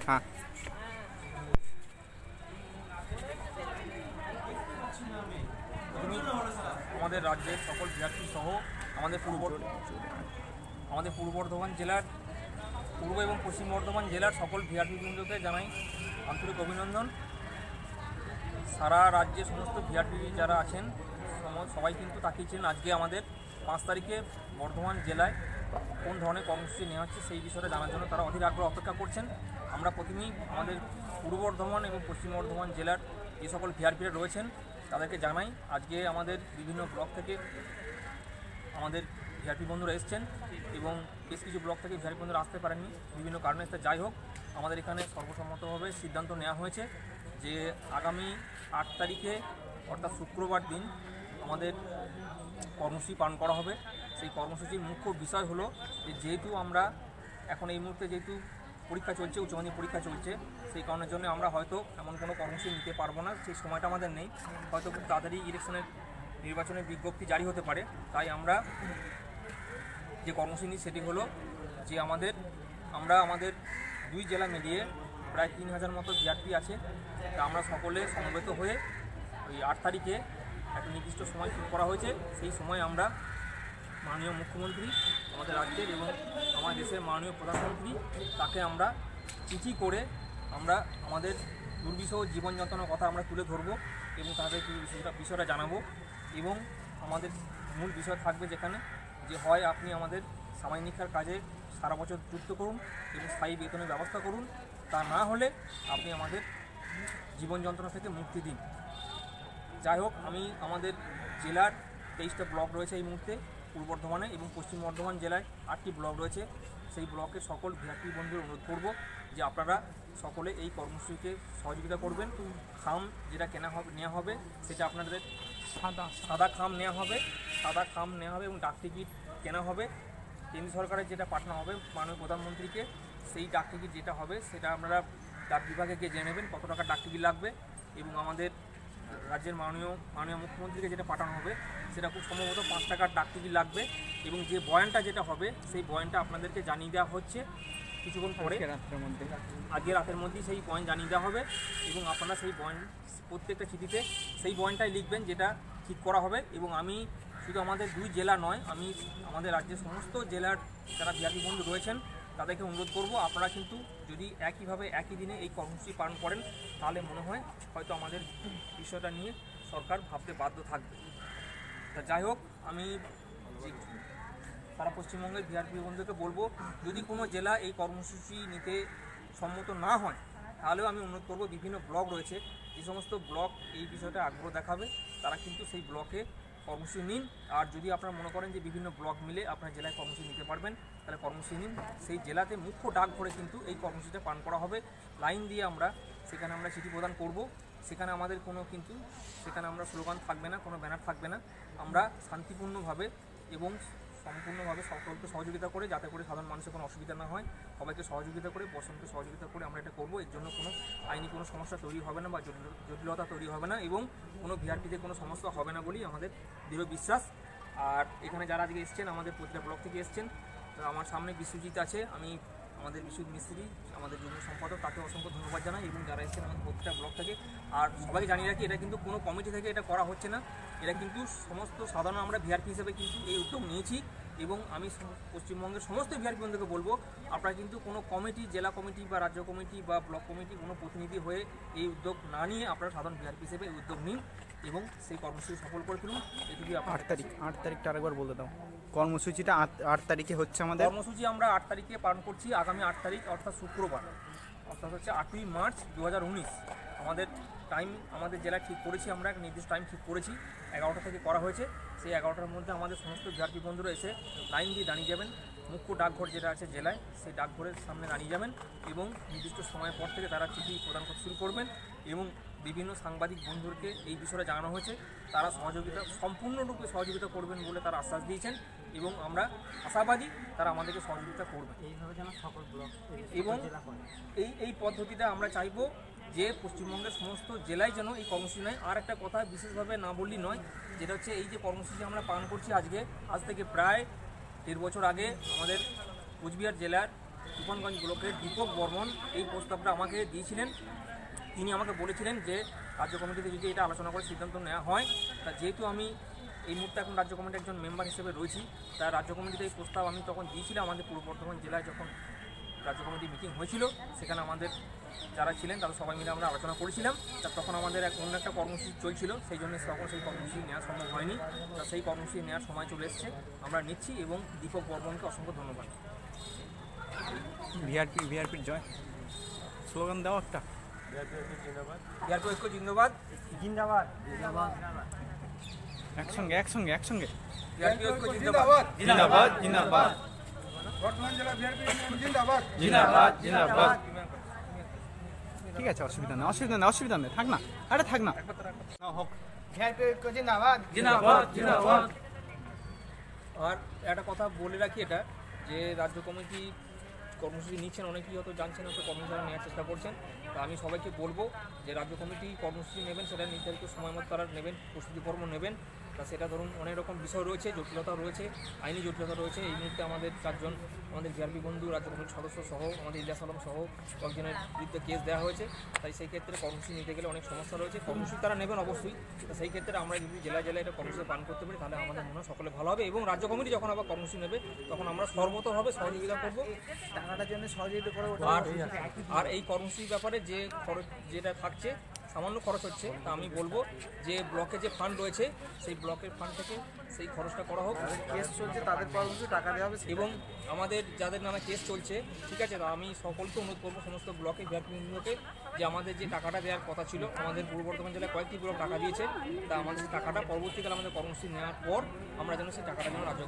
হ্যাঁ, আমাদের রাজ্যের সকল ভিআরপি সহ আমাদের পূর্ব বর্ধমান জেলার পূর্ব এবং পশ্চিম বর্ধমান জেলার সকল ভিআরপি বৃন্দকে জানাই আন্তরিক অভিনন্দন। সারা রাজ্যে সমস্ত ভিআরপি যারা আছেন সবাই কিন্তু তাকিয়েছিলেন আজকে আমাদের 5 তারিখে বর্ধমান জেলায় কোন ধরনের কর্মসূচি নেওয়া হচ্ছে সেই বিষয়ে জানার জন্য তারা অধীর আগ্রহ অপেক্ষা করছেন। আমরা প্রথমেই আমাদের পূর্ব বর্ধমান এবং পশ্চিম বর্ধমান জেলার যে সকল ভিআরপিরা রয়েছেন তাদেরকে জানাই আজকে আমাদের বিভিন্ন ব্লক থেকে আমাদের ভিআরপি বন্ধুরা এসছেন এবং বেশ কিছু ব্লক থেকে ভিআরপি বন্ধুরা আসতে পারেননি বিভিন্ন কারণে। যাই হোক, আমাদের এখানে সর্বসম্মতভাবে সিদ্ধান্ত নেওয়া হয়েছে যে আগামী 8 তারিখে অর্থাৎ শুক্রবার দিন আমাদের কর্মসূচি পালন করা হবে। সেই কর্মসূচির মুখ্য বিষয় হলো যে যেহেতু আমরা এখন এই মুহূর্তে যেহেতু পরীক্ষা চলছে, উচ্চ মাধ্যমিক পরীক্ষা চলছে, সেই কারণের জন্য আমরা হয়তো এমন কোনো কর্মসূচি নিতে পারবো না, সেই সময়টা আমাদের নেই। হয়তো খুব তাড়াতাড়ি নির্বাচনের বিজ্ঞপ্তি জারি হতে পারে। তাই আমরা যে কর্মসূচি নিই সেটি হলো যে আমরা আমাদের 2 জেলা মিলিয়ে প্রায় 3000 মতো ভিআরপি আছে। তা আমরা সকলে সমবেত হয়ে ওই 8 তারিখে একটা নির্দিষ্ট সময় ঠিক করা হয়েছে। সেই সময় আমরা মাননীয় মুখ্যমন্ত্রী আমাদের রাজ্যের এবং আমাদের দেশের মাননীয় প্রধানমন্ত্রী তাকে আমরা চিঠি করে আমরা আমাদের দুর্বিষহ জীবন যন্ত্রণার কথা আমরা তুলে ধরবো এবং তাদেরকে বিষয়টা জানাবো। এবং আমাদের মূল বিষয় থাকবে যেখানে যে হয় আপনি আমাদের সামাজিক কাজে সারা বছর যুক্ত করুন এবং স্থায়ী বেতনের ব্যবস্থা করুন, তা না হলে আপনি আমাদের জীবন যন্ত্রণা থেকে মুক্তি দিন। যাই হোক, আমি আমাদের জেলার 23টা ব্লক রয়েছে এই মুহূর্তে পূর্ব বর্ধমানে এবং পশ্চিম বর্ধমান জেলায় 8টি ব্লক রয়েছে। সেই ব্লকের সকল ভিআরপি বন্ধুদের অনুরোধ করব যে আপনারা সকলে এই কর্মসূচিতে সহযোগিতা করবেন। খাম যেটা নেওয়া হবে সেটা আপনাদের সাদা খাম নেওয়া হবে এবং ডাক টিকিট কেনা হবে। কেন্দ্র সরকারের যেটা পাঠানো হবে মাননীয় প্রধানমন্ত্রীকে, সেই ডাক টিকিট যেটা হবে সেটা আপনারা ডাক বিভাগে গিয়ে জেনে নেবেন কত টাকা ডাক টিকিট লাগবে। এবং আমাদের রাজ্যের মাননীয় মুখ্যমন্ত্রীকে যেটা পাঠানো হবে সেটা খুব সম্ভবত 5 টাকার ডাক টিকিট লাগবে। এবং যে বয়ানটা যেটা হবে সেই বয়ানটা আপনাদেরকে জানিয়ে দেওয়া হচ্ছে কিছুক্ষণ পরে, আজকে রাতের মধ্যেই সেই বয়ান জানিয়ে দেওয়া হবে। এবং আপনারা সেই বয়ান প্রত্যেকটা চিঠিতে সেই বয়ানটাই লিখবেন যেটা ঠিক করা হবে। এবং আমি শুধু আমাদের 2 জেলা নয়, আমি আমাদের রাজ্যের সমস্ত জেলার যারা ভিআরপি বন্ধু রয়েছেন তাদেরকে অনুরোধ করব আপনারা কিন্তু যদি একইভাবে একই দিনে এই কর্মসূচি পালন করেন তাহলে মনে হয় হয়তো আমাদের বিষয়টা নিয়ে সরকার ভাবতে বাধ্য থাকবে। তা যাই হোক, আমি সারা পশ্চিমবঙ্গের ভিআরপি বন্ধুকে বলবো যদি কোনো জেলা এই কর্মসূচি নিতে সম্মত না হয় তাহলেও আমি অনুরোধ করব বিভিন্ন ব্লক রয়েছে, যে সমস্ত ব্লক এই বিষয়টা আগ্রহ দেখাবে তারা কিন্তু সেই ব্লকে কর্মসূচি নিন। আর যদি আপনারা মনে করেন যে বিভিন্ন ব্লক মিলে আপনার জেলায় কর্মসূচি নিতে পারবেন তাহলে কর্মসূচি নিন। সেই জেলাতে মুখ্য ডাক ভরে কিন্তু এই কর্মসূচিটা পালন করা হবে। লাইন দিয়ে সেখানে আমরা চিঠি প্রদান করব। সেখানে আমাদের সেখানে আমরা স্লোগান থাকবে না, কোনো ব্যানার থাকবে না। আমরা শান্তিপূর্ণভাবে এবং সম্পূর্ণভাবে সকলকে সহযোগিতা করে যাতে করে সাধারণ মানুষের কোনো অসুবিধা না হয়, সবাইকে সহযোগিতা করে প্রশাসনকে সহযোগিতা করে আমরা এটা করবো। এর জন্য কোনো আইনি কোনো সমস্যা তৈরি হবে না বা জটিলতা তৈরি হবে না এবং কোনো ভিআরপিতে কোনো সমস্যা হবে না বলেই আমাদের দৃঢ় বিশ্বাস। আর এখানে যারা আজকে এসছেন আমাদের প্রতিটা ব্লক থেকে এসছেন, আমার সামনে বিশ্বজিৎ আছে, আমি আমাদের বিশ্বজিৎ মিস্ত্রি আমাদের যুগ্ম সম্পাদক, তাকে অসংখ্য ধন্যবাদ জানাই। এবং যারা এসছেন আমাদের প্রতিটা ব্লক থেকে। আর সবাইকে জানিয়ে রাখি এটা কিন্তু কোনো কমিটি থেকে এটা করা হচ্ছে না, এটা কিন্তু সমস্ত সাধারণ আমরা ভিআরপি হিসেবে কিন্তু এই উদ্যোগ নিয়েছি। এবং আমি পশ্চিমবঙ্গের সমস্ত ভিআরপি বন্ধুকে বলবো আপনারা কিন্তু কোনো কমিটি, জেলা কমিটি বা রাজ্য কমিটি বা ব্লক কমিটি কোনো প্রতিনিধি হয়ে এই উদ্যোগ না নিয়ে আপনারা সাধারণ ভিআরপি হিসেবে এই উদ্যোগ নিন এবং সেই কর্মসূচি সফল করে তুলুন। এটুকুই। 8 তারিখটা আরেকবার বলে দাও। কর্মসূচিটা 8 তারিখে হচ্ছে আমাদের। কর্মসূচি আমরা 8 তারিখে পালন করছি, আগামী 8 তারিখ অর্থাৎ শুক্রবার, অর্থাৎ হচ্ছে 8ই মার্চ 2019। আমাদের টাইম আমাদের জেলায় ঠিক করেছি, আমরা একটা নির্দিষ্ট টাইম ঠিক করেছি, 11টা থেকে করা হয়েছে। সেই 11টার মধ্যে আমাদের সমস্ত ভিআরপি বন্ধুরা এসে লাইন দিয়ে দাঁড়িয়ে যাবেন। মুখ্য ডাকঘর যেটা আছে জেলায়, সেই ডাকঘরের সামনে দাঁড়িয়ে যাবেন এবং নির্দিষ্ট সময়ের পর থেকে তারা চিঠি প্রদান করতে শুরু করবেন। এবং বিভিন্ন সাংবাদিক বন্ধুদেরকে এই বিষয়ে জানানো হয়েছে, তারা সম্পূর্ণরূপে সহযোগিতা করবেন বলে তারা আশ্বাস দিয়েছেন এবং আমরা আশাবাদী তারা আমাদেরকে সহযোগিতা করবে এইভাবে যেন সকল ব্লক এবং এই পদ্ধতিটা আমরা চাইব যে পশ্চিমবঙ্গের সমস্ত জেলায় যেন এই কর্মসূচি নেয়। আর একটা কথা বিশেষভাবে না বললেই নয়, যেটা হচ্ছে এই যে কর্মসূচি আমরা পালন করছি আজ থেকে প্রায় 1.5 বছর আগে আমাদের কোচবিহার জেলার তুফানগঞ্জ ব্লকের দীপক বর্মন এই প্রস্তাবটা আমাকে দিয়েছিলেন। তিনি আমাকে বলেছিলেন যে রাজ্য কমিটিতে যদি এটা আলোচনা করে সিদ্ধান্ত নেওয়া হয়, তা যেহেতু আমি এই মুহূর্তে এখন রাজ্য কমিটির একজন মেম্বার হিসেবে রয়েছি, তাই রাজ্য কমিটিতে এই প্রস্তাব আমি তখন দিয়েছিলাম। আমাদের পূর্ব বর্ধমান জেলায় যখন রাজ্য কমিটি মিটিং হয়েছিল, সেখানে আমাদের যারা ছিলেন তারা সবাই মিলে আমরা আলোচনা করেছিলাম। তা তখন আমাদের অন্য একটা কর্মসূচি চলছিল, সেই জন্য তখন সেই কর্মসূচি নেওয়া সম্ভব হয়নি। তা সেই কর্মসূচি নেওয়ার সময় চলে এসছে, আমরা নিচ্ছি এবং দীপক বর্মনকে অসংখ্য ধন্যবাদ। ভিআরপির জয় স্লোগান দাও একটা। ভিআরপি ঐক্য জিন্দাবাদ, জিন্দাবাদ। একসঙ্গে ভিআরপি ঐক্য জিন্দাবাদ, জিন্দাবাদ জিন্দাবাদ বর্তমান জেলা ভিআরপি জিন্দাবাদ। জিন্দাবাদ জিন্দাবাদ। ঠিক আছে, অসুবিধা নেই, থাক না, আরে থাক না, হোক। ভিআরপি জিন্দাবাদ। জিন্দাবাদ জিন্দাবাদ। আর একটা কথা বলে রাখি, এটা যে রাজ্য কমিটি কর্মসূচি নিচ্ছেন, অনেকেই হয়তো জানছেন, হয়তো কর্মসূচি নেওয়ার চেষ্টা করছেন। তা আমি সবাইকে বলবো যে রাজ্য কমিটি কর্মসূচি নেবেন, সেটা নির্ধারিত সময় মতো তারা নেবেন, প্রস্তুতি পর্ব নেবেন। তা সেটা ধরুন অনেক রকম বিষয় রয়েছে, জটিলতা রয়েছে, আইনি জটিলতা রয়েছে। এই মুহূর্তে আমাদের 4 জন আমাদের ভিআরপি বন্ধু, রাজ্য কমিটির সদস্য সহ আমাদের ইলিয়াস আলম সহ কয়েকজনের বিরুদ্ধে কেস দেওয়া হয়েছে। তাই সেই ক্ষেত্রে কর্মসূচি নিতে গেলে অনেক সমস্যা রয়েছে। কর্মসূচি তারা নেবেন অবশ্যই। তো সেই ক্ষেত্রে আমরা যদি জেলায় এটা কর্মসূচি পালন করতে পারি, তাহলে আমাদের মনে হয় সকলে ভালো হবে। এবং রাজ্য কমিটি যখন আবার কর্মসূচি নেবে, তখন আমরা সর্বতভাবে সহযোগিতা করব। টাকাটার জন্য সহযোগিতা করবো। আর এই কর্মসূচির ব্যাপারে যে খরচ যেটা থাকছে, সামান্য খরচ হচ্ছে, তা আমি বলবো যে ব্লকে যে ফান্ড রয়েছে, সেই ব্লকের ফান্ড থেকে সেই খরচটা করা হোক। কেস চলছে তাদের পরবর্তী টাকা দেওয়া হবে। এবং আমাদের যাদের নামে কেস চলছে, ঠিক আছে, তা আমি সকলকে অনুরোধ করবো, সমস্ত ব্লকে ভিআরপিগুলোকে, যে আমাদের যে টাকাটা দেওয়ার কথা ছিল, আমাদের পূর্ব বর্ধমান জেলায় কয়েকটি ব্লক টাকা দিয়েছে, তা আমাদের সেই টাকাটা পরবর্তীকালে আমাদের কর্মসূচি নেওয়ার পর আমরা যেন সেই টাকাটা যেন রাজ্য